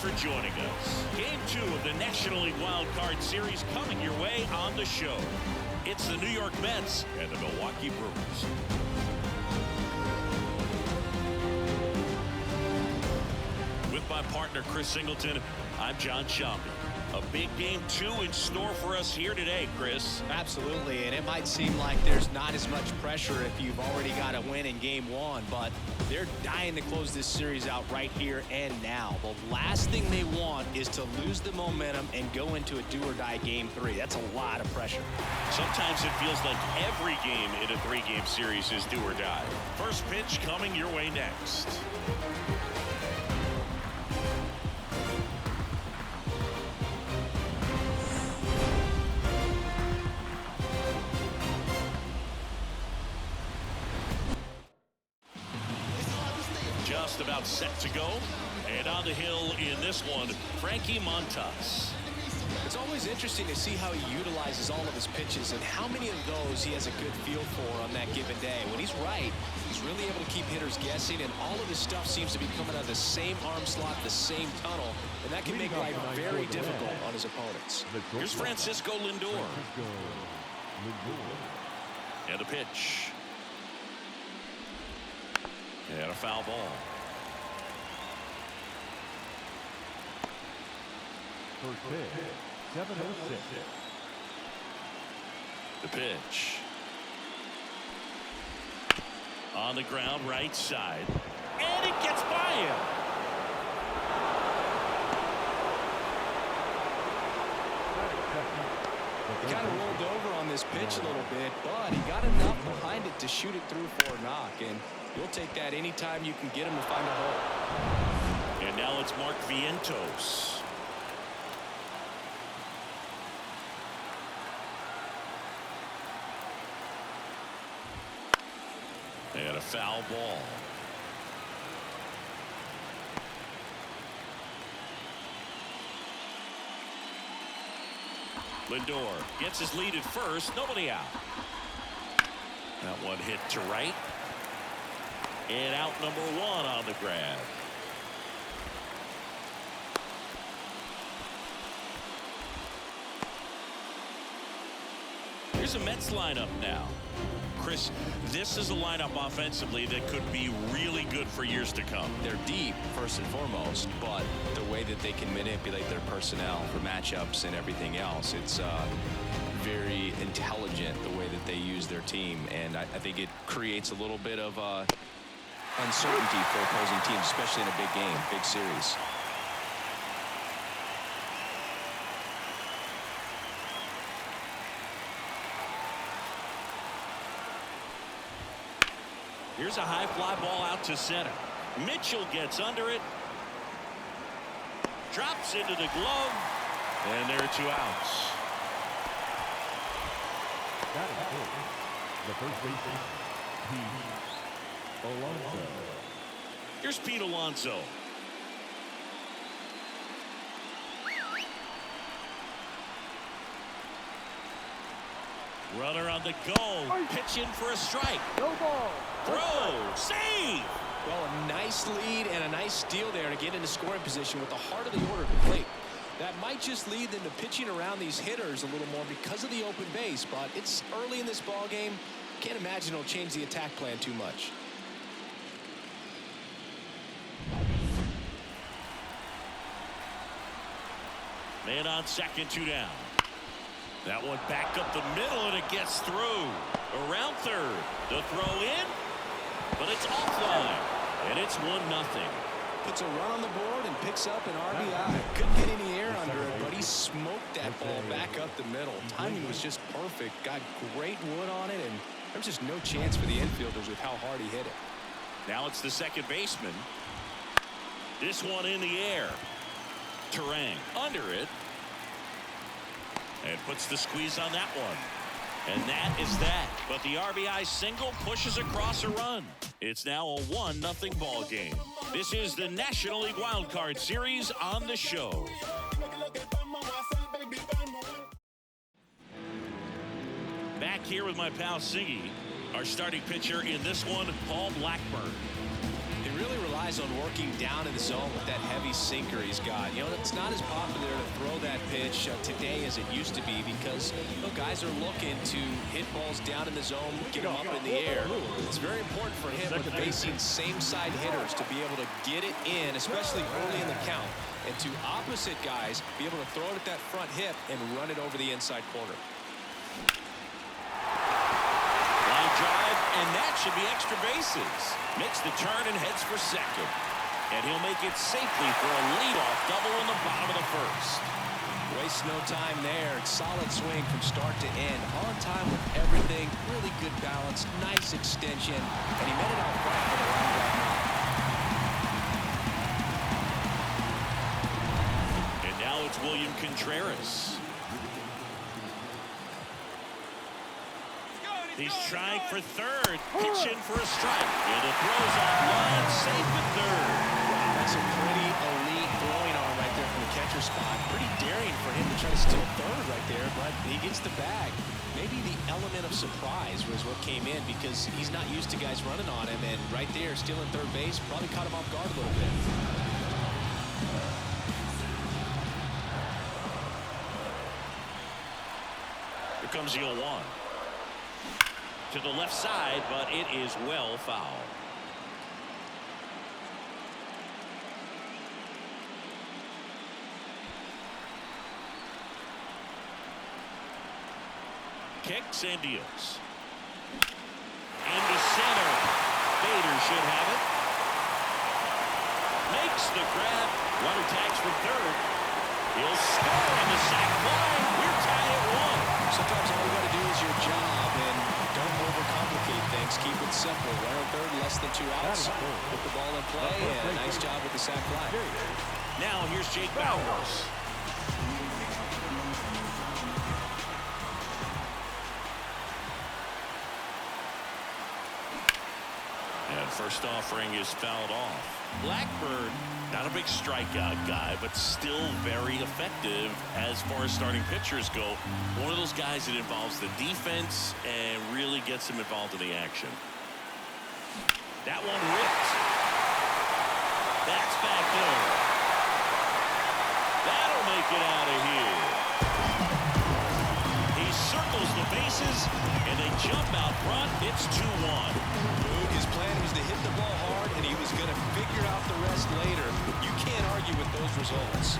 for joining us. Game 2 of the National League Wild Card Series coming your way on the show. It's the New York Mets and the Milwaukee Brewers. With my partner Chris Singleton, I'm John Shambi. A big game 2 in store for us here today, Chris. Absolutely, and it might seem like there's not as much pressure if you've already got a win in game 1, but they're dying to close this series out right here and now. The last thing they want is to lose the momentum and go into a do-or-die game 3. That's a lot of pressure. Sometimes it feels like every game in a 3-game series is do or die. First pitch coming your way next. Just about set to go, and on the hill in this one, Frankie Montas. It's always interesting to see how he utilizes all of his pitches and how many of those he has a good feel for on that given day. When he's right, he's really able to keep hitters guessing, and all of his stuff seems to be coming out of the same arm slot, the same tunnel, and that can make life very difficult on his opponents. Here's Francisco Lindor. And a pitch. And a foul ball. First pitch, 7:06. The pitch. On the ground, right side. And it gets by him. He kind of rolled over on this pitch a little bit, but he got enough behind it to shoot it through for a knock, and you'll take that anytime you can get him to find a hole. And now it's Mark Vientos. And a foul ball. Lindor gets his lead at first. Nobody out. That one hit to right. And out number 1 on the grab. Here's a Mets lineup now. Chris, this is a lineup offensively that could be really good for years to come. They're deep, first and foremost, but the way that they can manipulate their personnel for matchups and everything else, it's very intelligent the way that they use their team, and I think it creates a little bit of uncertainty for opposing teams, especially in a big game, big series. Here's a high fly ball out to center. Mitchell gets under it. Drops into the glove. And there are 2 outs. That is good. The first baseman, Pete Alonso. Here's Pete Alonso. Runner on the go. Pitch in for a strike. No ball. Throw. Save. Well, a nice lead and a nice steal there to get into scoring position with the heart of the order to plate. That might just lead them to pitching around these hitters a little more because of the open base, but it's early in this ball game. Can't imagine it'll change the attack plan too much. Man on second, 2 down. That one back up the middle, and it gets through. Around third. The throw in, but it's offline, and it's 1-0. Puts a run on the board and picks up an RBI. Couldn't get any air under it, but he smoked that ball back up the middle. Timing was just perfect. Got great wood on it, and there's just no chance for the infielders with how hard he hit it. Now it's the second baseman. This one in the air. Terang under it. And puts the squeeze on that one. And that is that. But the RBI single pushes across a run. It's now a 1-0 ball game. This is the National League Wild Card Series on the show. Back here with my pal Siggy. Our starting pitcher in this one, Paul Blackburn. They really rely capitalize on working down in the zone with that heavy sinker he's got. You know, it's not as popular to throw that pitch today as it used to be because guys are looking to hit balls down in the zone, get them up in the air. It's very important for him with facing same-side hitters to be able to get it in, especially early in the count, and to opposite guys be able to throw it at that front hip and run it over the inside corner. Drive, and that should be extra bases. Makes the turn and heads for second. And he'll make it safely for a leadoff double in the bottom of the first. Waste no time there. Solid swing from start to end. On time with everything. Really good balance. Nice extension. And he made it out front for the line drive knock. And now it's William Contreras. He's trying for third. Pitch in for a strike. And the throw's on line. Safe at third. Wow, that's a pretty elite throwing arm right there from the catcher spot. Pretty daring for him to try to steal third right there, but he gets the bag. Maybe the element of surprise was what came in because he's not used to guys running on him. And right there, stealing third base, probably caught him off guard a little bit. Here comes the 0-1. To the left side, but it is well foul. Kicks and deals. Into center. Bader should have it. Makes the grab. Runner tags for third. He'll score on the sac fly. We're tied at 1. Sometimes all you got to do is your job and don't overcomplicate things. Keep it simple. Runner third, less than 2 outs. Put the ball in play, and nice job with the sac fly. Now here's Jake Bauers. And first offering is fouled off. Blackburn, not a big strikeout guy, but still very effective as far as starting pitchers go. One of those guys that involves the defense and really gets them involved in the action. That one ripped. That's back there. That'll make it out of here. He circles the bases, and they jump out front. It's 2-1. His plan was to hit the ball hard, and he was going to figure out the rest later. You can't argue with those results.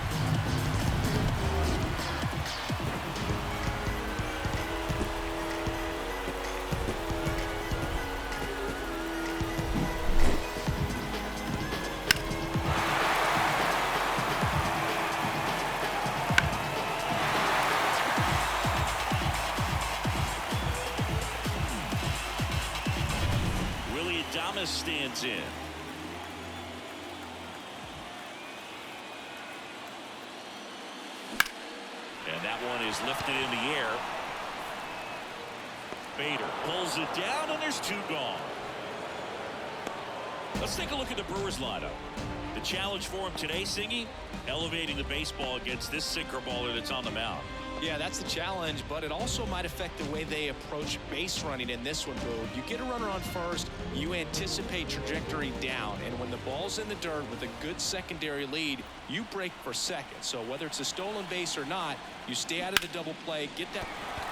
Stands in. And that one is lifted in the air. Bader pulls it down, and there's 2 gone. Let's take a look at the Brewers lineup. The challenge for him today, Singy, elevating the baseball against this sinker baller that's on the mound. Yeah, that's the challenge, but it also might affect the way they approach base running in this one, Boo. You get a runner on first, you anticipate trajectory down, and when the ball's in the dirt with a good secondary lead, you break for second. So whether it's a stolen base or not, you stay out of the double play, get that.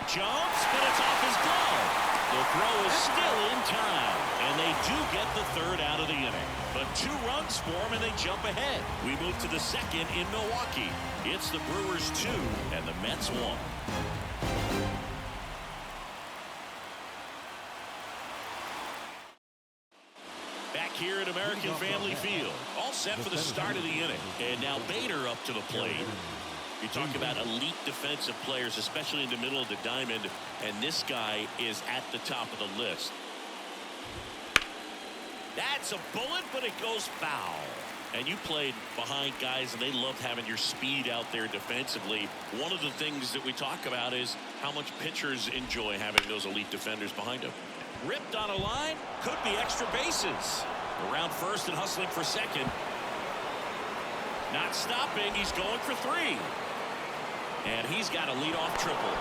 Jumps, but it's off his glove. The throw is still in time, and they do get the third out of the inning. But 2 runs for them, and they jump ahead. We move to the second in Milwaukee. It's the Brewers 2 and the Mets 1. Back here at American Family Field, all set for the start of the inning. And now Bader up to the plate. You talk about elite defensive players, especially in the middle of the diamond, and this guy is at the top of the list. That's a bullet, but it goes foul. And you played behind guys, and they loved having your speed out there defensively. One of the things that we talk about is how much pitchers enjoy having those elite defenders behind them. Ripped on a line, could be extra bases. Around first and hustling for second. Not stopping, he's going for 3. And he's got a leadoff triple.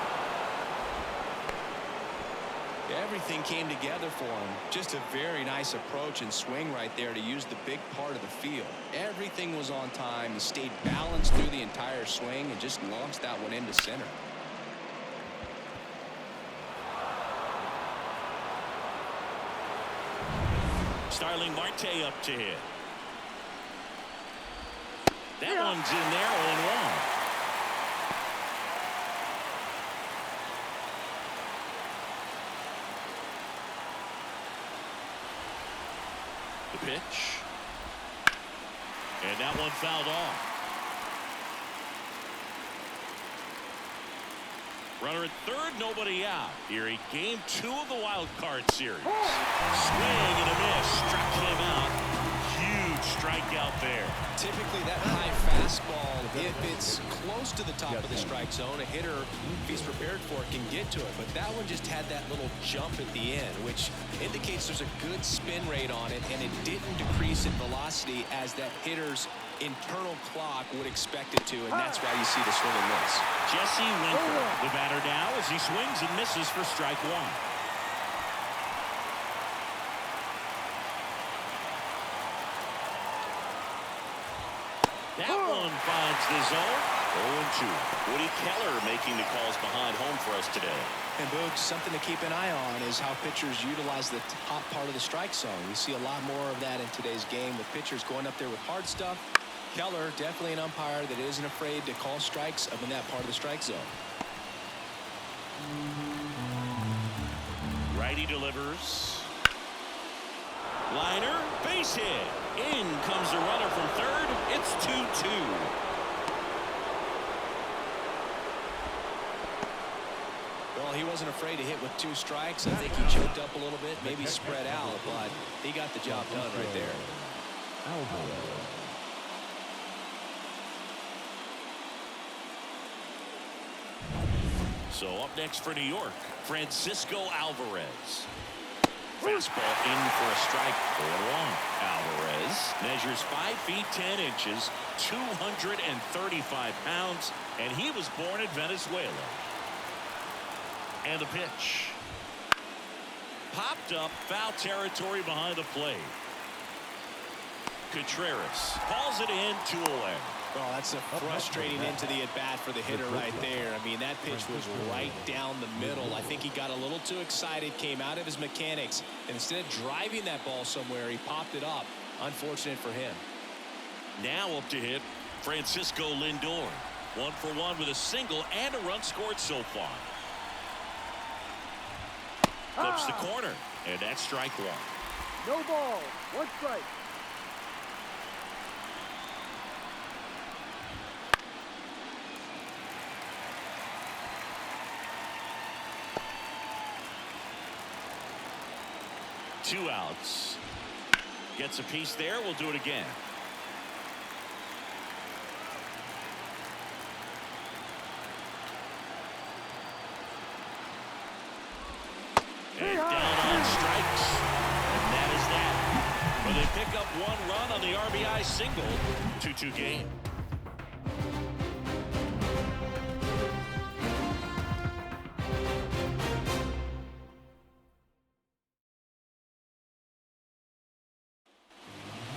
Everything came together for him. Just a very nice approach and swing right there to use the big part of the field. Everything was on time. He stayed balanced through the entire swing and just launched that one into center. Starling Marte up to hit. That one's in there, 0-1. The pitch. And that one fouled off. Runner at third, nobody out. Here in game 2 of the wild card series. Swing and a miss. Struck him out. Huge strikeout there. Typically that high fastball, if it's close to the top of the strike zone, a hitter, if he's prepared for it, can get to it. But that one just had that little jump at the end, which indicates there's a good spin rate on it, and it didn't decrease in velocity as that hitter's internal clock would expect it to, and that's why you see the swing and miss. Jesse Winker, the batter now, as he swings and misses for strike 1. That one finds the zone. 0-2. Woody Keller making the calls behind home for us today. And Boog, something to keep an eye on is how pitchers utilize the top part of the strike zone. We see a lot more of that in today's game with pitchers going up there with hard stuff. Keller, definitely an umpire that isn't afraid to call strikes up in that part of the strike zone. Righty delivers. Liner, base hit. In comes the runner from third. It's 2-2. Well, he wasn't afraid to hit with 2 strikes. I think he choked up a little bit, maybe spread out, but he got the job done right there. So up next for New York, Francisco Alvarez. Fastball in for a strike. 0-1. Alvarez measures 5 feet 10 inches, 235 pounds, and he was born in Venezuela. And the pitch. Popped up, foul territory behind the plate. Contreras calls it in, 2 away. Oh, that's a frustrating into the at-bat for the hitter right there. I mean, that pitch was right down the middle. I think he got a little too excited, came out of his mechanics, and instead of driving that ball somewhere, he popped it up. Unfortunate for him. Now up to hit, Francisco Lindor. 1 for 1 with a single and a run scored so far. Flips the corner, and that's strike 1. No ball. 1 strike. Two outs. Gets a piece there. We'll do it again. And down on strikes. And that is that. Well, they pick up 1 run on the RBI single. 2-2 game.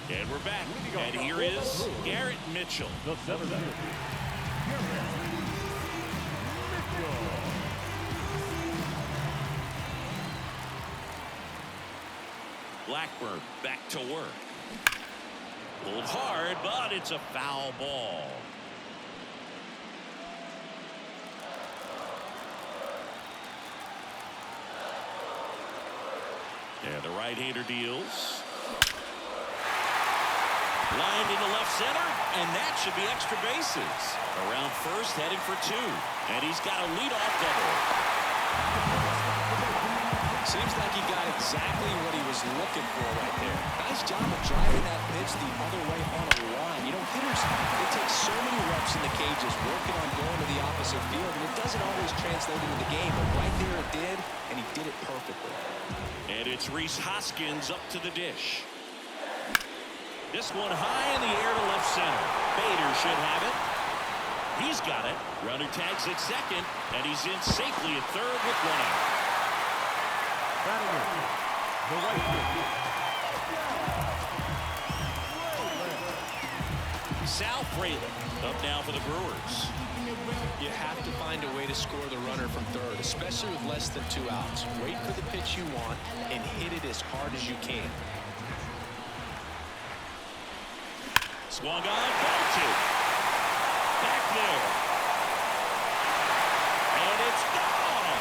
And we're back. And here is Garrett Mitchell. The 7th inning. Blackburn back to work. Pulled hard, but it's a foul ball. And the right-hander deals. Lined into left center, and that should be extra bases. Around first, heading for 2. And he's got a leadoff double. Seems like he got exactly what he was looking for right there. Nice job of driving that pitch the other way on a line. You know, hitters, they take so many reps in the cages working on going to the opposite field, and it doesn't always translate into the game. But right there it did, and he did it perfectly. And it's Rhys Hoskins up to the dish. This one high in the air to left center. Bader should have it. He's got it. Runner tags at second, and he's in safely at third with 1 out. Batting it, the right field. Sal Fraley up now for the Brewers. You have to find a way to score the runner from third, especially with less than 2 outs. Wait for the pitch you want and hit it as hard as you can. Swung on, belted. Back there. And it's gone.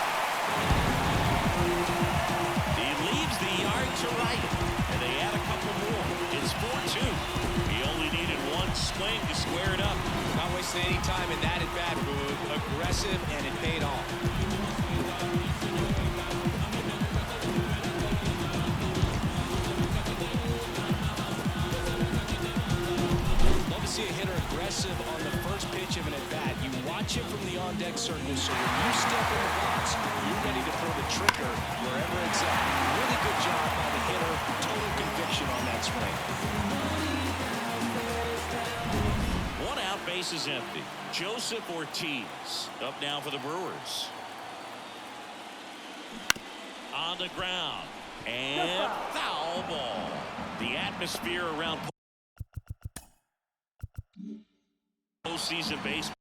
He leaves the yard to right. And they add a couple more. It's 4-2. He only needed one swing to square it up. Not wasting any time in that at-bat, Boog. Aggressive, and it paid off. Love to see a hitter aggressive on the first pitch of an at-bat. You watch it from the on-deck circle, so when you step in the box, you're ready to throw the trigger wherever it's at. Really good job by the hitter. Total conviction on that swing. One out, base is empty. Joseph Ortiz up now for the Brewers. On the ground. And foul ball. The atmosphere around postseason baseball.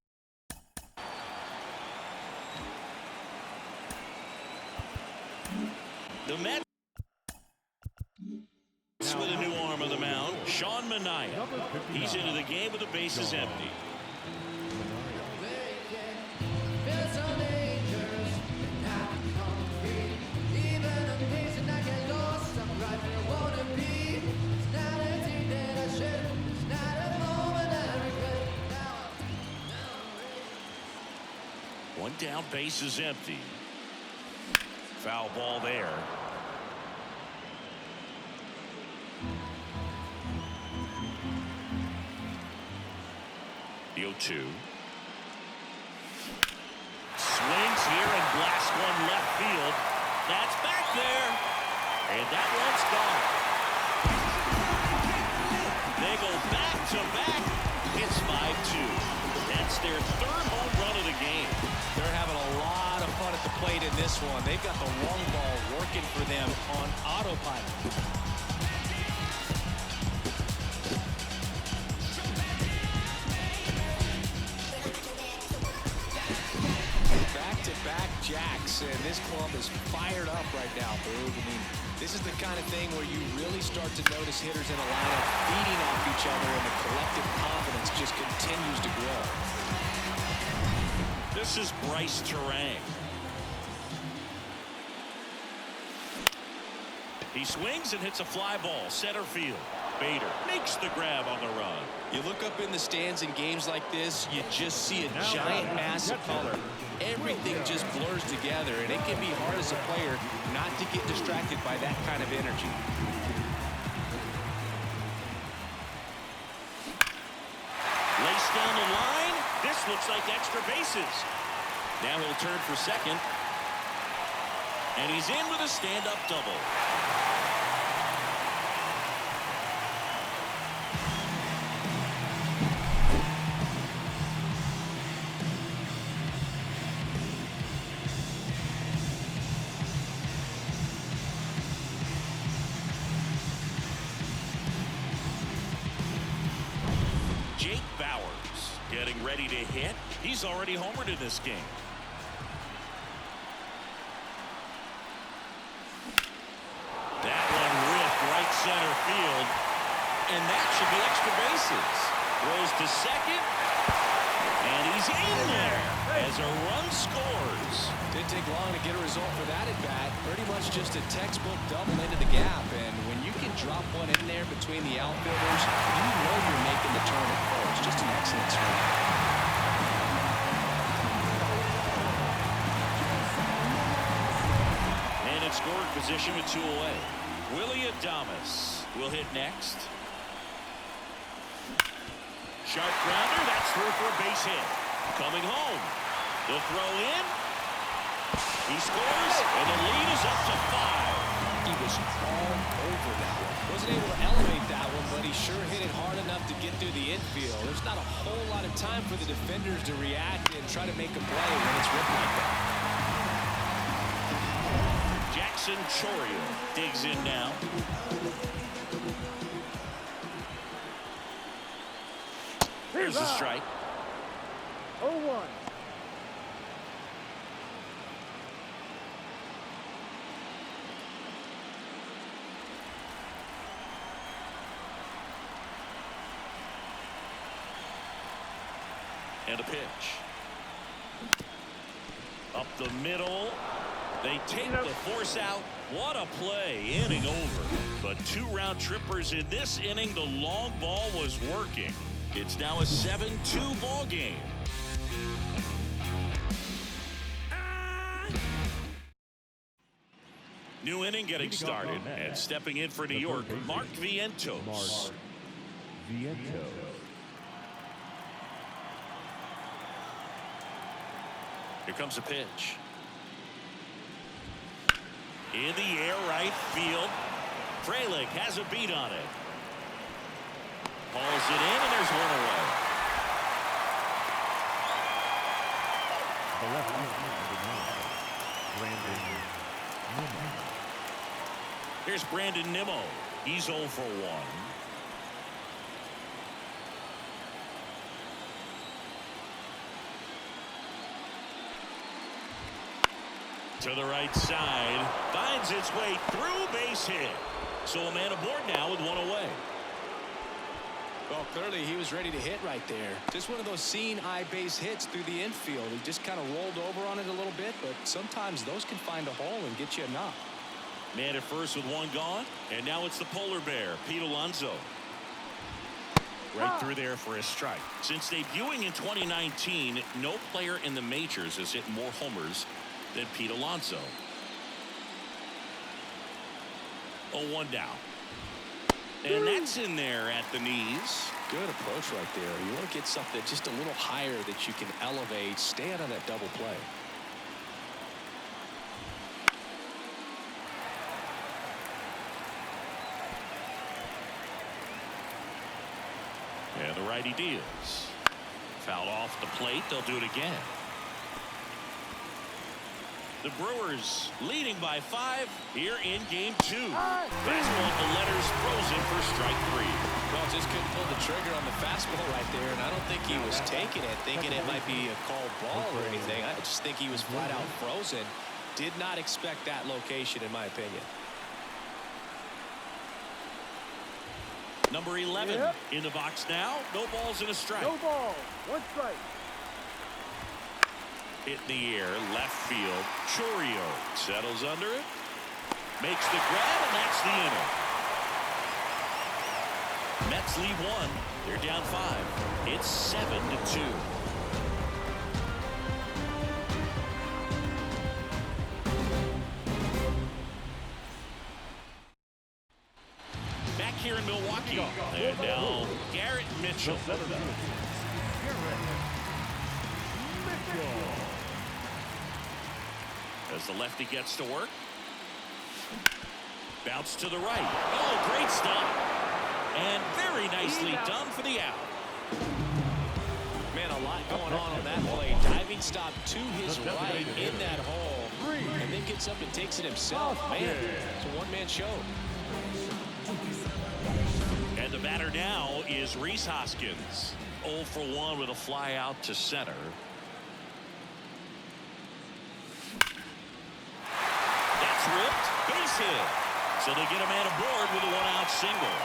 The Mets with a new arm on the mound. Sean Manaea. He's into the game with the bases empty. One down, base is empty. Foul ball there. The 0-2. Swings here and blasts one left field. That's back there. And that one's gone. They go back to back. It's 5-2. That's their third home run of the game. They're having a lot of fun at the plate in this one. They've got the long ball working for them on autopilot. Back-to-back jacks, and this club is fired up right now, Boog. I mean, this is the kind of thing where you really start to notice hitters in a lineup feeding off each other, and the collective confidence just continues to grow. This is Bryce Terang. He swings and hits a fly ball center field. Bader makes the grab on the run. You look up in the stands in games like this, you just see a giant mass of color. Everything just blurs together, and it can be hard as a player not to get distracted by that kind of energy. Lace down the line. This looks like extra bases. Now he'll turn for second. And he's in with a stand-up double. Getting ready to hit. He's already homered in this game. That one ripped right center field. And that should be extra bases. Throws to second. And he's in there as a run scores. Didn't take long to get a result for that at bat. Pretty much just a textbook double into the gap. And when you can drop one in there between the outfielders, you know you're making the turn at first. Just an excellent swing. And in scoring position with 2 away. Willie Adames will hit next. Sharp grounder. That's through for a base hit. Coming home. The throw in. He scores, and the lead is up to 5. He was all over that one. Wasn't able to elevate that one, but he sure hit it hard enough to get through the infield. There's not a whole lot of time for the defenders to react and try to make a play when it's ripped like that. Jackson Chourio digs in now. Here's a strike. 0-1. And a pitch. Up the middle. They take the force out. What a play. Inning over. But 2 round trippers in this inning. The long ball was working. It's now a 7-2 ball game. New inning getting started. And stepping in for New York, Mark Vientos. Here comes a pitch. In the air, right field. Frelick has a beat on it. Hauls it in, and there's one away. The left Brandon Nimmo. Here's Brandon Nimmo. He's 0 for 1. To the right side, finds its way through, base hit. So a man aboard now with 1 away. Well, clearly he was ready to hit right there. Just one of those seeing eye base hits through the infield. He just kind of rolled over on it a little bit, but sometimes those can find a hole and get you a knock. Man at first with 1 gone, and now it's the polar bear, Pete Alonso. Right through there for a strike. Since debuting in 2019, no player in the majors has hit more homers than Pete Alonso. 0-1 down. And that's in there at the knees. Good approach right there. You want to get something just a little higher that you can elevate. Stay out of that double play. And the righty deals. Foul off the plate. They'll do it again. The Brewers leading by 5 here in game 2. Fastball at the letters frozen for strike 3. Well, just couldn't pull the trigger on the fastball right there, and I don't think he was taking it, thinking it might be a called ball or anything. I just think he was flat out frozen. Did not expect that location, in my opinion. Number 11 in the box now. No balls and a strike. No ball. 1 strike. Hit in the air, left field. Chourio settles under it. Makes the grab, and that's the inning. Mets lead 1. They're down 5. It's 7-2. Back here in Milwaukee. And now Garrett Mitchell. As the lefty gets to work. Bounce to the right. Oh, great stop. And very nicely done for the out. Man, a lot going on that play. Diving stop to his right in that hole. And then gets up and takes it himself. Man, it's a one-man show. And the batter now is Rhys Hoskins. 0 for 1 with a fly out to center. Ripped, base hit. So they get a man aboard with a 1-out single.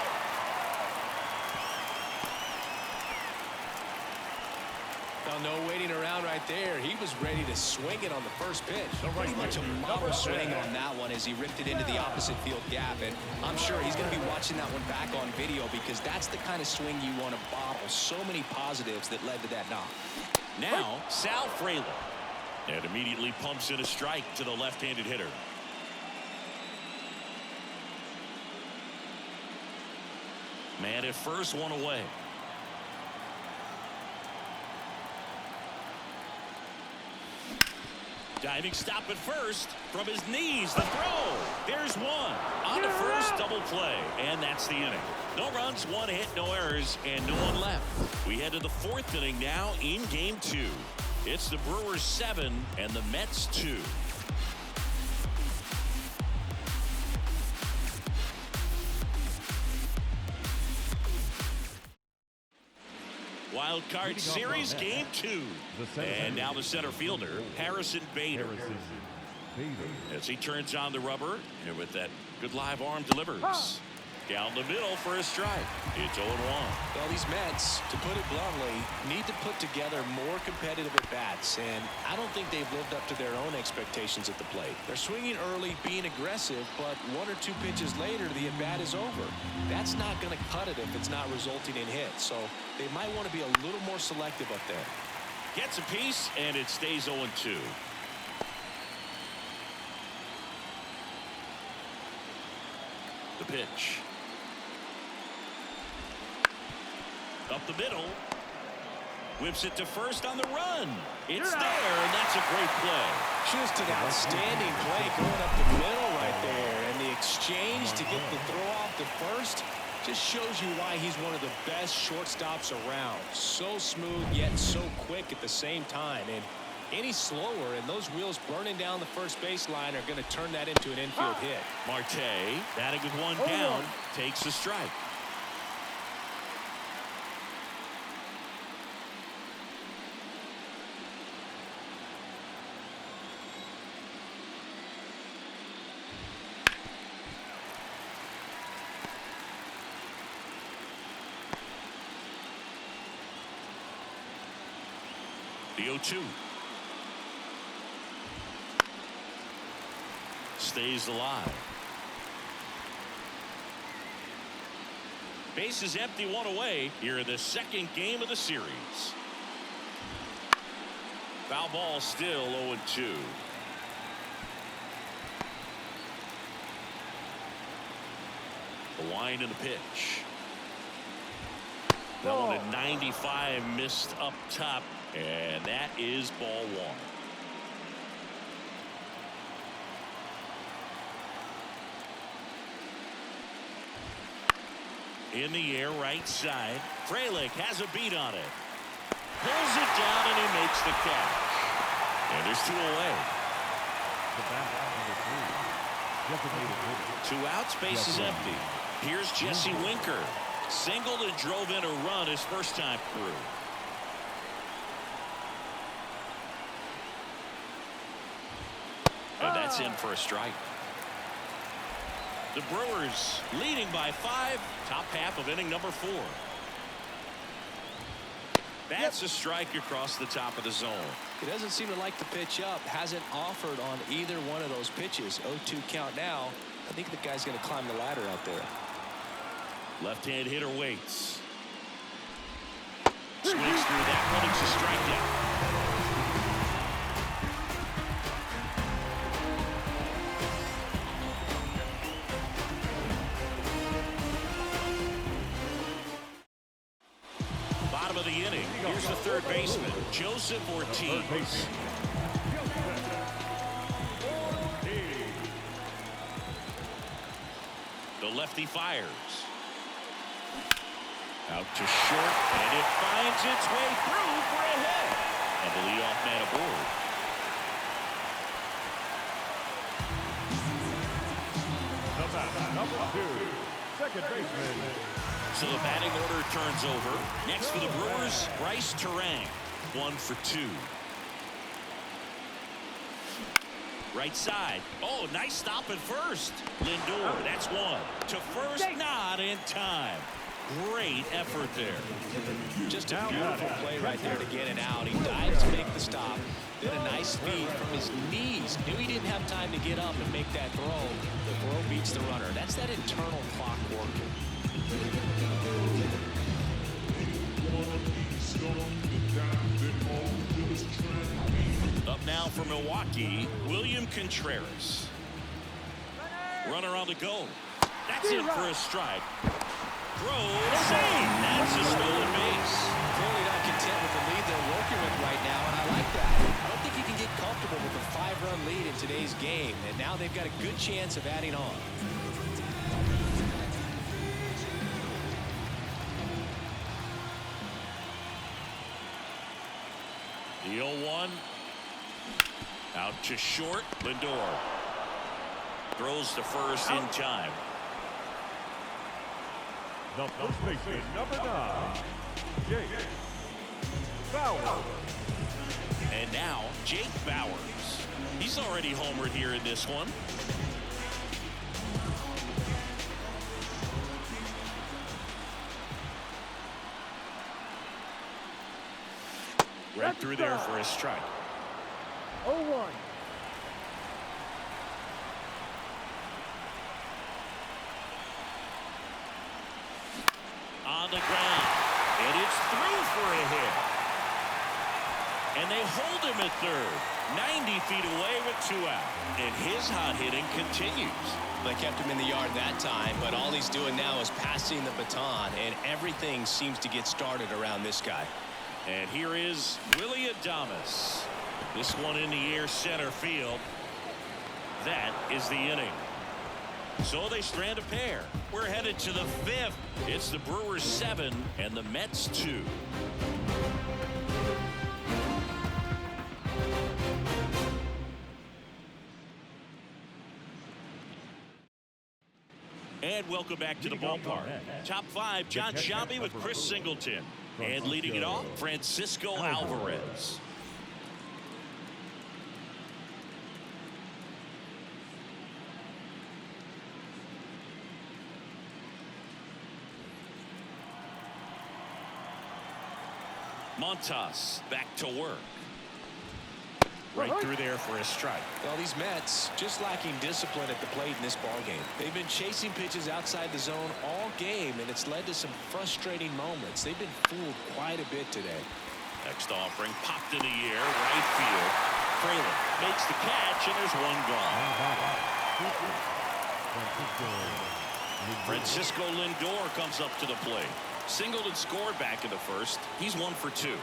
Well, no waiting around right there. He was ready to swing it on the first pitch. Pretty much a model swing on that one as he ripped it into the opposite field gap. And I'm sure he's going to be watching that one back on video because that's the kind of swing you want to bottle. So many positives that led to that knock. Now, Sal Frelick. And immediately pumps in a strike to the left-handed hitter. Man at first, 1 away. Diving stop at first. From his knees, the throw. There's 1. On to first, double play. And that's the inning. No runs, 1 hit, no errors, and no one left. We head to the 4th inning now in game 2. It's the Brewers 7 and the Mets 2. Wild Card Series Game 2. And now the center fielder, Harrison Bader. As he turns on the rubber, and with that good live arm delivers. Down the middle for a strike. It's 0-1. Well, these Mets, to put it bluntly, need to put together more competitive at-bats, and I don't think they've lived up to their own expectations at the plate. They're swinging early, being aggressive, but 1 or 2 pitches later, the at-bat is over. That's not going to cut it if it's not resulting in hits, so they might want to be a little more selective up there. Gets a piece, and it stays 0-2. The pitch. Up the middle. Whips it to first on the run. It's there, and that's a great play. Just an outstanding play going up the middle right there. And the exchange to get the throw off to first just shows you why he's one of the best shortstops around. So smooth, yet so quick at the same time. And any slower, and those wheels burning down the first baseline are going to turn that into an infield hit. Marte, batting with 1 down, takes a strike. The 0-2. Stays alive. Base is empty, 1 away here in the second game of the series. Foul ball, still 0-2. The wind and the pitch. That one at 95, missed up top, and that is ball 1. In the air, right side. Frelick has a beat on it. Pulls it down, and he makes the catch. And there's 2 away. 2 outs, base is empty. Here's Jesse Winker. Singled and drove in a run his first time through. And that's in for a strike. The Brewers leading by 5, top half of inning number 4. That's a strike across the top of the zone. He doesn't seem to like the pitch up. Hasn't offered on either one of those pitches. 0-2 count now. I think the guy's going to climb the ladder out there. Left-hand hitter waits. Swings through that one. It's a strikeout. Bottom of the inning. Here's the third baseman, Joseph Ortiz. The lefty fires. Out to short, and it finds its way through for a hit. And the leadoff man aboard. Number 2, second baseman. So the batting order turns over. Next for the Brewers, Bryce Terang. 1 for 2. Right side. Oh, nice stop at first. Lindor, that's 1. To first, not in time. Great effort there. Just a beautiful play right there to get it out. He dives to make the stop. Then a nice feed from his knees. Knew he didn't have time to get up and make that throw. The throw beats the runner. That's that internal clock working. Up now for Milwaukee, William Contreras. Runner on the go. That's in for a strike. Throws, save. That's a stolen base. Clearly not content with the lead they're working with right now, and I like that. I don't think you can get comfortable with a 5-run lead in today's game, and now they've got a good chance of adding on. The 0-1. Out to short. Lindor throws to first in time. The first baseman, number 9, Jake. Bauer. And now, Jake Bowers. He's already homered here in this one. Right through there for a strike. 0-1. On the ground. And it's through for a hit. And they hold him at third. 90 feet away with 2 out. And his hot hitting continues. They kept him in the yard that time, but all he's doing now is passing the baton, and everything seems to get started around this guy. And here is Willie Adames. This one in the air center field. That is the inning. So they strand a pair. We're headed to the 5th. It's the Brewers 7 and the Mets 2. And welcome back to the ballpark. Top 5, John Shelby with Chris Singleton. And leading it off, Francisco Alvarez. Montas back to work. Right through there for a strike. Well, these Mets just lacking discipline at the plate in this ballgame. They've been chasing pitches outside the zone all game, and it's led to some frustrating moments. They've been fooled quite a bit today. Next offering popped in the air, right field. Fraley makes the catch, and there's one gone. Francisco Lindor comes up to the plate. Singled and scored back in the first. He's 1 for 2.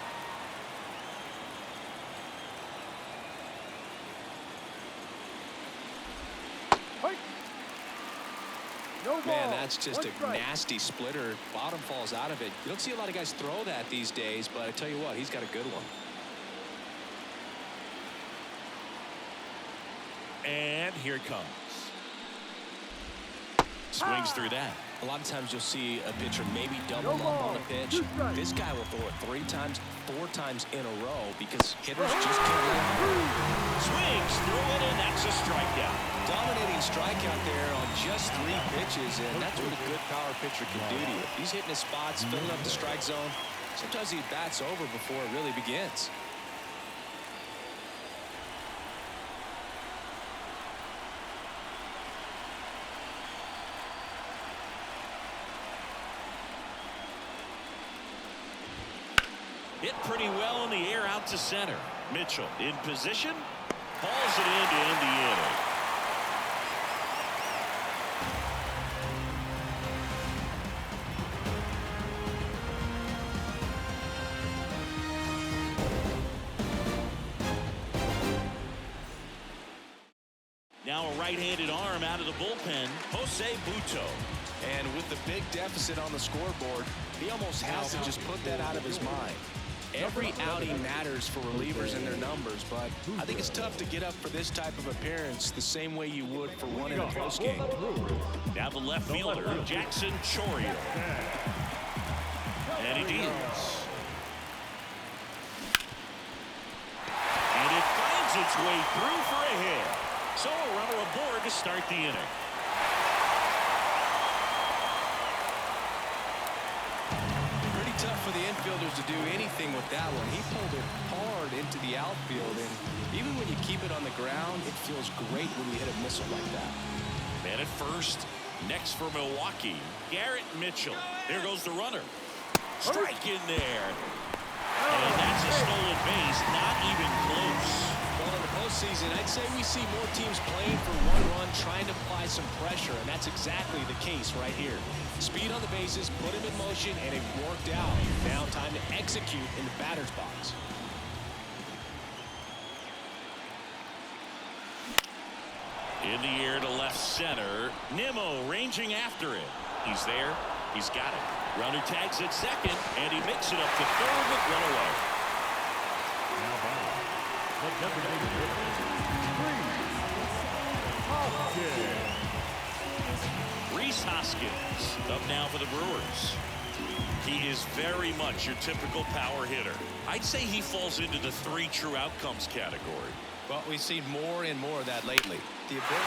Man, that's just a nasty splitter. Bottom falls out of it. You don't see a lot of guys throw that these days, but I tell you what, he's got a good one. And here it comes. Swings through that. A lot of times you'll see a pitcher maybe double up on a pitch. This guy will throw it 3 times, 4 times in a row because hitters just can't let him. Swings through it, and that's a strikeout. Dominating strikeout there on just 3 pitches, and that's what a good power pitcher can do to you. He's hitting his spots, filling up the strike zone. Sometimes he bats over before it really begins. Hit pretty well in the air out to center. Mitchell in position. Hauls it in to end the inning. Now a right-handed arm out of the bullpen, Jose Butto. And with the big deficit on the scoreboard, he almost has to just put that out of his mind. Every outing matters for relievers and their numbers, but I think it's tough to get up for this type of appearance the same way you would for one in a close game. Now the left fielder, Jackson Chourio. And he deals. And it finds its way through for a hit. So a runner aboard to start the inning. Tough for the infielders to do anything with that one. He pulled it hard into the outfield, and even when you keep it on the ground, it feels great when you hit a missile like that. Man at first. Next for Milwaukee, Garrett Mitchell. There goes the runner. Strike in there. And that's a stolen base, not even close. Well, in the postseason, I'd say we see more teams playing for one run, trying to apply some pressure, and that's exactly the case right here. Speed on the bases, put him in motion, and it worked out. Now time to execute in the batter's box. In the air to left center. Nimmo ranging after it. He's there. He's got it. Runner tags at second, and he makes it up to third with one away. Now batting, the designated hitter, Rhys Hoskins. Rhys Hoskins up now for the Brewers. He is very much your typical power hitter. I'd say he falls into the 3 true outcomes category. Well, we've seen more and more of that lately. The ability.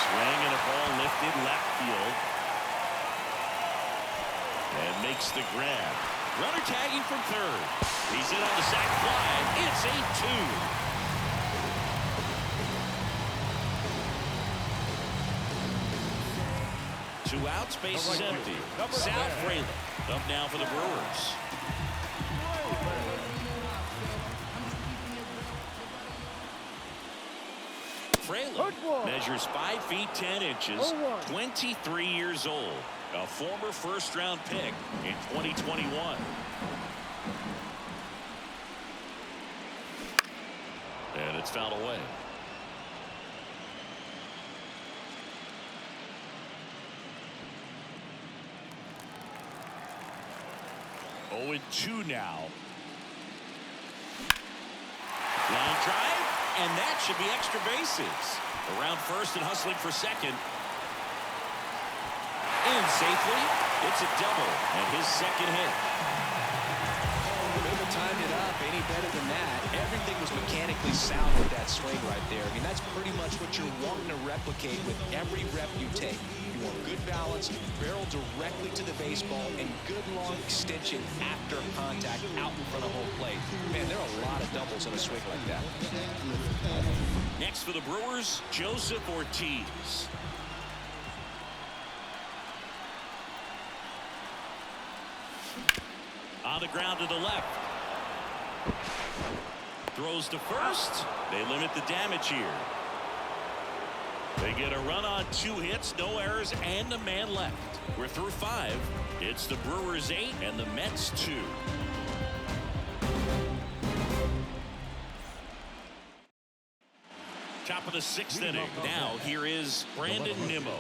Swing and a ball lifted left field. And makes the grab. Runner tagging from third. He's in on the sac fly. It's a 2. 2 outs, base is empty. Sal Fraley up now for the Brewers. Fraley measures 5 feet 10 inches, 23 years old, a former first-round pick in 2021. And it's fouled away. Oh, and 2 now. Line drive, and that should be extra bases. Around first and hustling for second. In safely. It's a double and his second hit. Never timed it up any better than that. Everything was mechanically sound with that swing right there. I mean, that's pretty much what you're wanting to replicate with every rep you take. You want good balance, barrel directly to the baseball, and good long extension after contact out in front of home plate. Man, there are a lot of doubles in a swing like that. Next for the Brewers, Joseph Ortiz. On the ground to the left. Throws to first. They limit the damage here. They get a run on 2 hits, no errors, and a man left. We're through 5. It's the Brewers 8 and the Mets 2. Top of the 6th inning. Now here is Brandon Nimmo.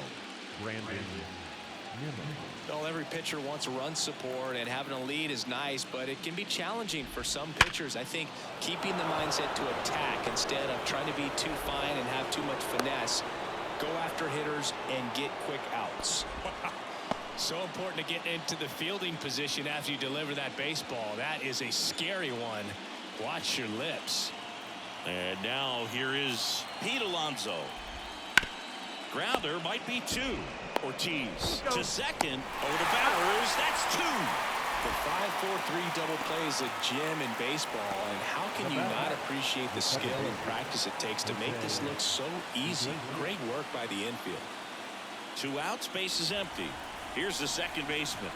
Well, every pitcher wants run support, and having a lead is nice, but it can be challenging for some pitchers. I think keeping the mindset to attack instead of trying to be too fine and have too much finesse. Go after hitters and get quick outs. So important to get into the fielding position after you deliver that baseball. That is a scary one. Watch your lips. And now here is Pete Alonso. Grounder might be 2. Ortiz to second. Over to Bowers. That's 2. The 5-4-3 double play is a gem in baseball, and how can you not appreciate the skill and practice it takes to make this look so easy? Great work by the infield. 2 outs, base is empty. Here's the second baseman.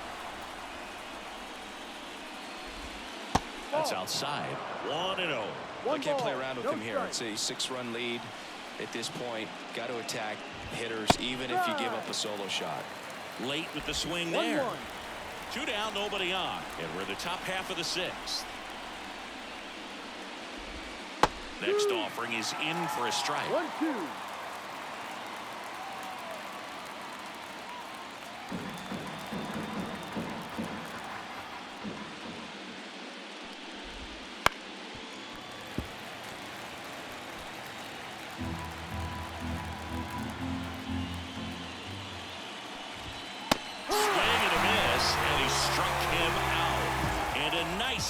That's outside. 1-0. I can't play around with him here. It's a 6-run lead at this point. Got to attack hitters even if you give up a solo shot. Late with the swing there. 2 down, nobody on, and we're the top half of the 6th. Next offering is in for a strike. 1-2.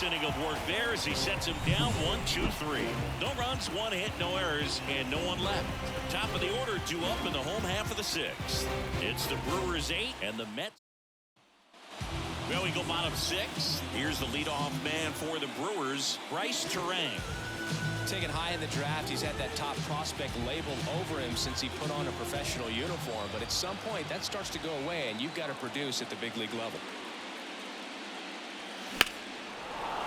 Inning of work there as he sets him down 1-2-3. No runs, 1 hit, no errors, and no one left. Top of the order due up in the home half of the 6th. It's the Brewers 8 and the Mets. Well, we go bottom 6. Here's the leadoff man for the Brewers, Bryce Terang. Taken high in the draft, he's had that top prospect labeled over him since he put on a professional uniform. But at some point, that starts to go away, and you've got to produce at the big league level.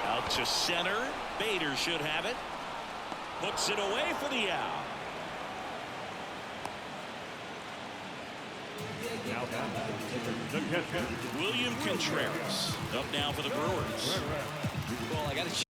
Out to center. Bader should have it. Puts it away for the out. William Contreras up now for the Brewers. Well, I got to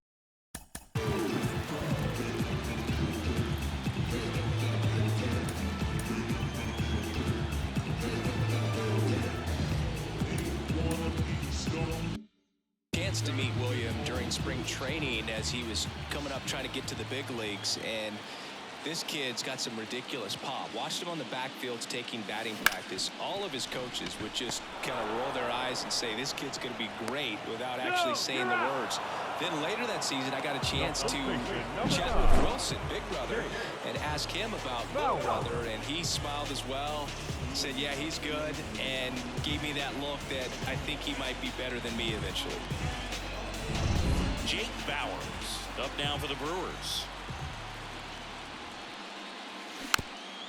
to meet William during spring training as he was coming up trying to get to the big leagues, and This kid's got some ridiculous pop. Watched him on the backfields taking batting practice. All of his coaches would just kind of roll their eyes and say, this kid's going to be great, without actually saying the words. Then later that season, I got a chance to chat with Wilson, big brother, and ask him about little brother, and he smiled as well. Said, yeah, he's good, and gave me that look that I think he might be better than me eventually. Jake Bauers up now for the Brewers.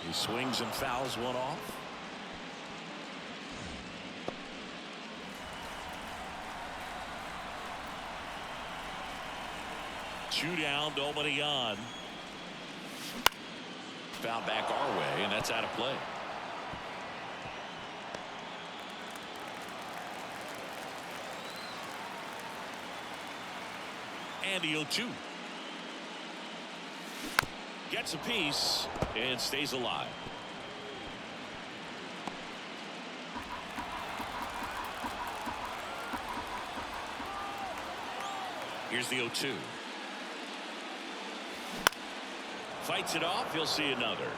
He swings and fouls one off. Two down, nobody on. Foul back our way, and that's out of play. And the 0-2. Gets a piece and stays alive. Here's the 0-2. Fights it off. He'll see another.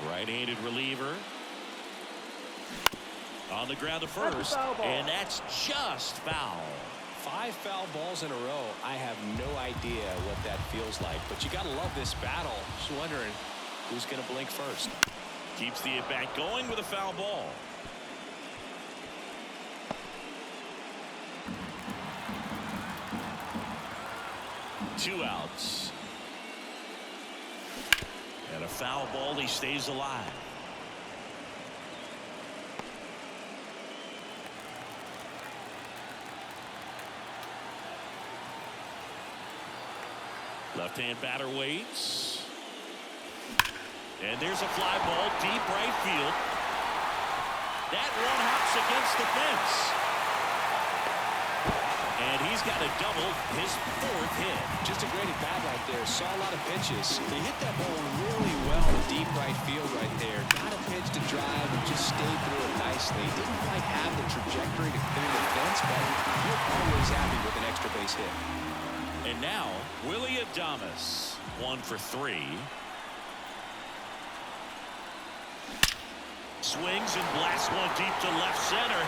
Right-handed reliever. On the ground to first, and that's just foul. 5 foul balls in a row. I have no idea what that feels like, but you gotta love this battle. Just wondering who's gonna blink first. Keeps the at-bat going with a foul ball. Two outs. And a foul ball. He stays alive. Left-hand batter waits. And there's a fly ball deep right field. That one hops against the fence. And he's got a double, his 4th hit. Just a great at-bat right there. Saw a lot of pitches. He hit that ball really well to deep right field right there. Got a pitch to drive and just stayed through it nicely. Didn't quite have the trajectory to clear the fence, but you're always happy with an extra base hit. And now, Willie Adames, 1 for 3. Swings and blasts one deep to left center.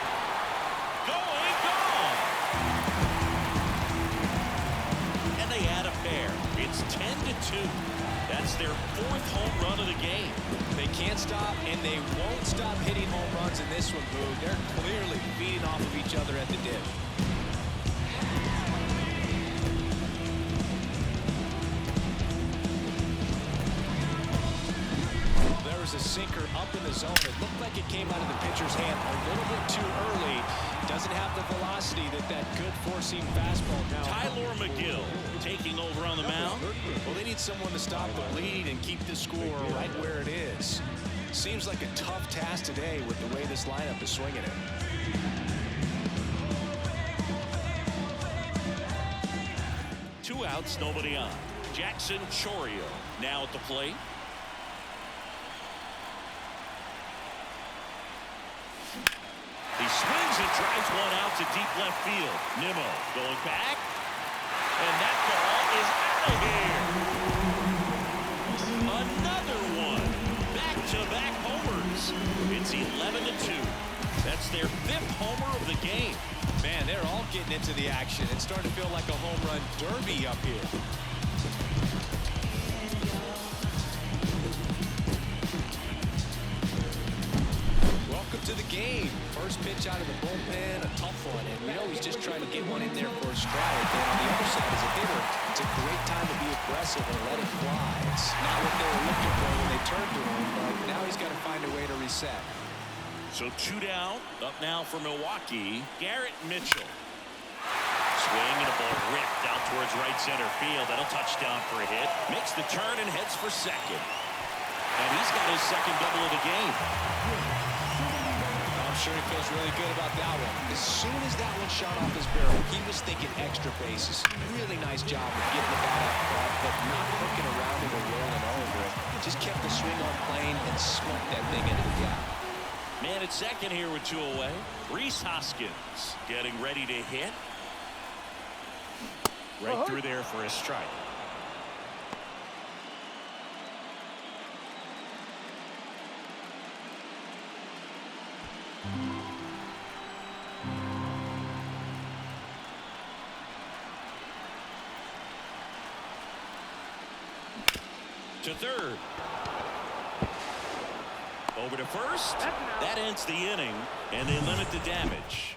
Going, gone! And they add a pair. It's 10-2. That's their 4th home run of the game. They can't stop, and they won't stop hitting home runs in this one, Boog. They're clearly feeding off of each other at the dip. A sinker up in the zone. It looked like it came out of the pitcher's hand a little bit too early. Doesn't have the velocity that good four-seam fastball now. Tyler McGill taking over on the mound. Well, they need someone to stop the lead and keep the score right where it is. Seems like a tough task today with the way this lineup is swinging it. Two outs, nobody on. Jackson Chourio now at the plate. He swings and drives one out to deep left field. Nimmo going back. And that ball is out of here. Another one. Back-to-back homers. It's 11-2. That's their 5th homer of the game. Man, they're all getting into the action. It's starting to feel like a home run derby up here. Welcome to the game. First pitch out of the bullpen, a tough one, and we know he's just trying to get one in there for a strike. And on the other side, as a hitter, it's a great time to be aggressive and let it fly. It's not what they were looking for when they turned to him, but now he's got to find a way to reset. So 2 down. Up now for Milwaukee, Garrett Mitchell. Swing and a ball ripped out towards right center field. That'll touchdown for a hit. Makes the turn and heads for second. And he's got his 2nd double of the game. I'm sure he feels really good about that one. As soon as that one shot off his barrel, he was thinking extra bases. Really nice job of getting the bat up front, but not looking around it or rolling over it. Just kept the swing on plane and smoked that thing into the gap. Man at second here with 2 away. Rhys Hoskins getting ready to hit. Right through there for a strike. To third. Over to first. That ends the inning, and they limit the damage.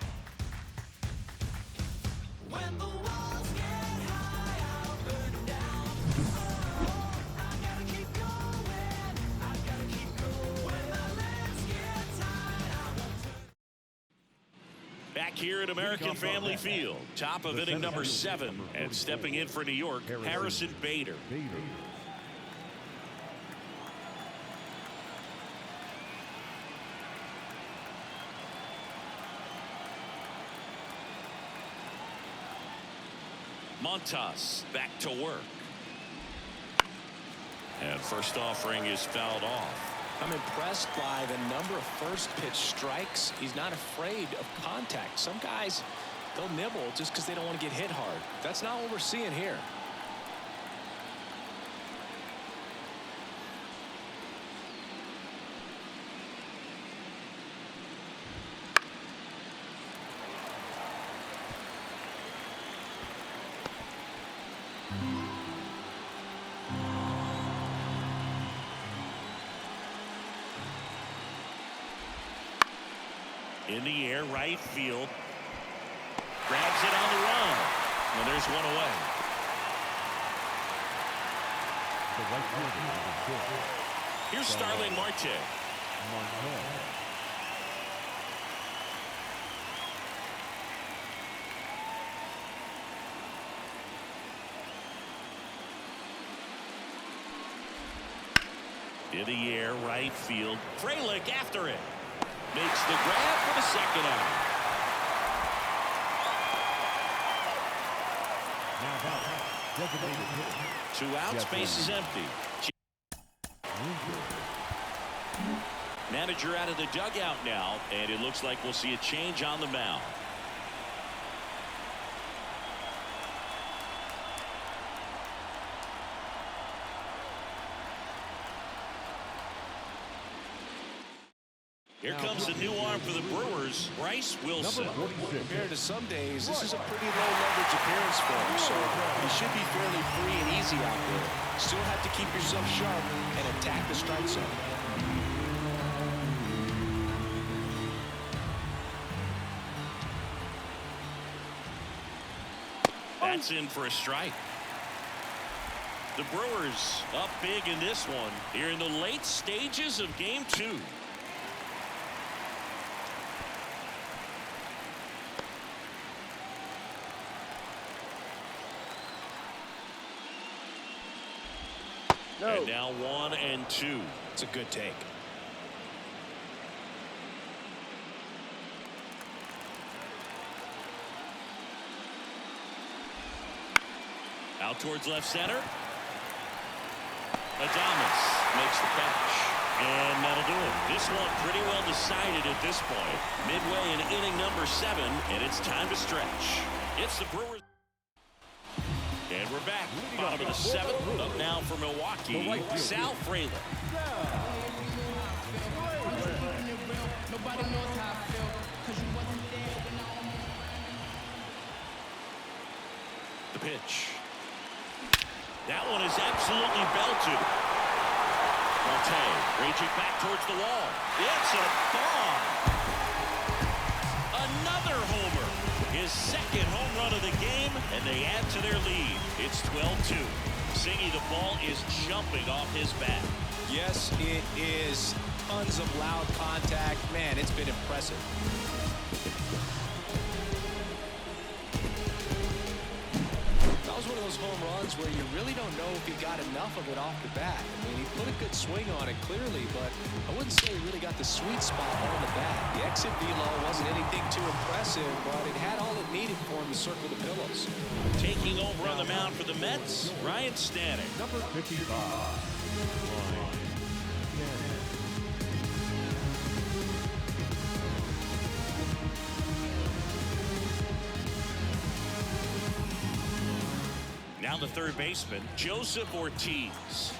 Back here at American Family Field, top of inning number 7, and stepping in for New York, Harrison Bader. Montas back to work. And first offering is fouled off. I'm impressed by the number of first pitch strikes. He's not afraid of contact. Some guys, they'll nibble just because they don't want to get hit hard. That's not what we're seeing here. In the air, right field. Grabs it on the run. And there's one away. Here's Starling Marte. In the air, right field. Frelick after it. Makes the grab for the second out. Two outs, base is empty. Manager out of the dugout now, and it looks like we'll see a change on the mound. Here comes the new arm for the Brewers, Bryce Wilson. Compared to some days, this is a pretty low leverage appearance for him, so he should be fairly free and easy out there. Still have to keep yourself sharp and attack the strike zone. That's in for a strike. The Brewers up big in this one here in the late stages of game 2. And now 1-2. It's a good take. Out towards left center. Adames makes the catch. And that'll do it. This one pretty well decided at this point. Midway in inning number 7, and it's time to stretch. It's the Brewers. And we're back. Bottom of the 7th. Up now for Milwaukee, Sal Frelick. The pitch. That one is absolutely belted. Marte reaching back towards the wall. It's a bomb. Another homer. His second home run of the game, and they add to their lead. It's 12-2. Singy, the ball is jumping off his bat. Yes, it is. Tons of loud contact. Man, it's been impressive. That was one of those home runs where you really don't know if he got enough of it off the bat. I mean, he put a good swing on it clearly, but I wouldn't say he really got the sweet spot on the bat. The exit velo wasn't anything too impressive, but it had all it needed for him to circle the pillows. Taking over on the mound for the Mets, Ryan Stanek. Number 55. Now the third baseman, Joseph Ortiz.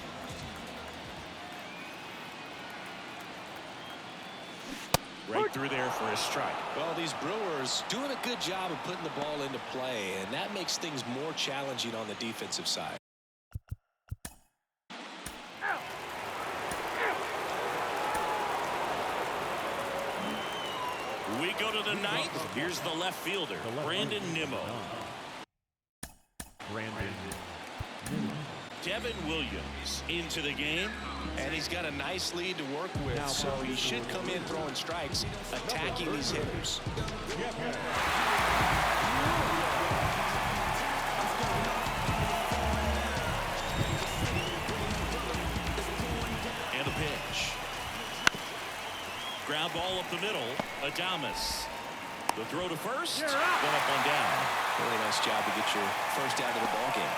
Right through there for a strike. Well, these Brewers doing a good job of putting the ball into play, and that makes things more challenging on the defensive side. We go to the ninth. Here's the left fielder, Brandon Nimmo. Devin Williams into the game. And he's got a nice lead to work with, so he should come in throwing strikes, attacking these hitters. And a pitch. Ground ball up the middle. Adames. The throw to first. One up, one down. Really nice job to get your first out of the ball game.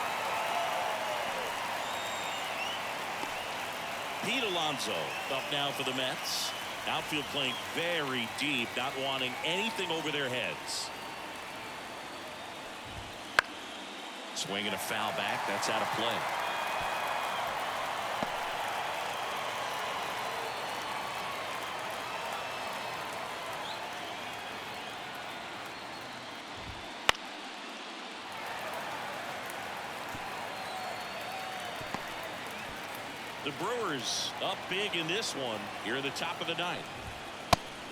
Pete Alonso up now for the Mets. Outfield playing very deep, not wanting anything over their heads. Swinging a foul back. That's out of play. The Brewers up big in this one here in the top of the ninth.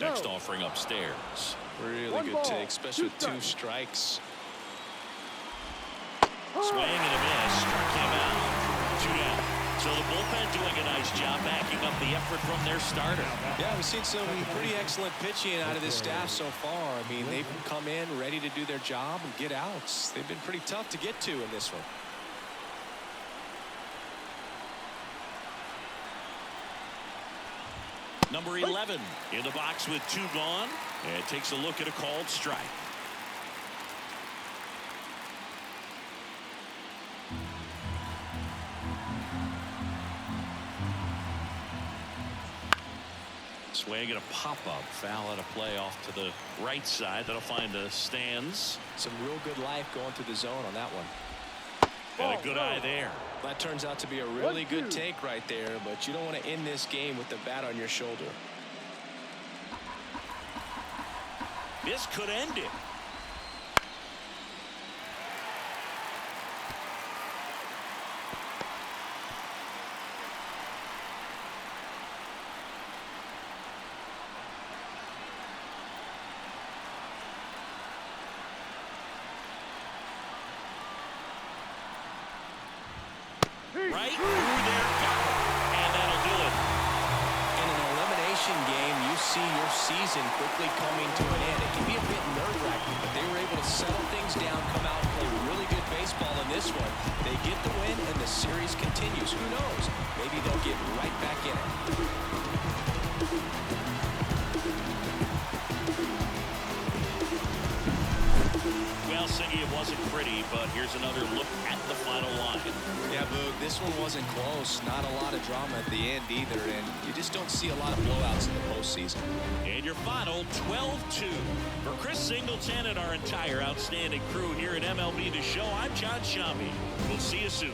Next offering upstairs. Really good take, especially with 2 strikes. Swing and a miss. Struck him out. 2 down. So the bullpen doing a nice job backing up the effort from their starter. Yeah, we've seen some pretty excellent pitching out of this staff so far. I mean, they've come in ready to do their job and get outs. They've been pretty tough to get to in this one. Number 11 in the box with 2 gone, and takes a look at a called strike. Swing and a pop-up. Foul out of play off to the right side. That'll find the stands. Some real good life going through the zone on that one. And a good eye there. That turns out to be a really good take right there, but you don't want to end this game with the bat on your shoulder. This could end it. Right through there, and that'll do it. In an elimination game, you see your season quickly coming to an end. It can be a bit nerve-wracking, but they were able to settle things down, come out and play really good baseball in this one. They get the win, and the series continues. Who knows? Maybe they'll get right back in it. Well, Siggy, it wasn't pretty, but here's another look at the final line. Yeah, Boog, this one wasn't close. Not a lot of drama at the end either, and you just don't see a lot of blowouts in the postseason. And your final 12-2. For Chris Singleton and our entire outstanding crew here at MLB The Show, I'm John Shambi. We'll see you soon.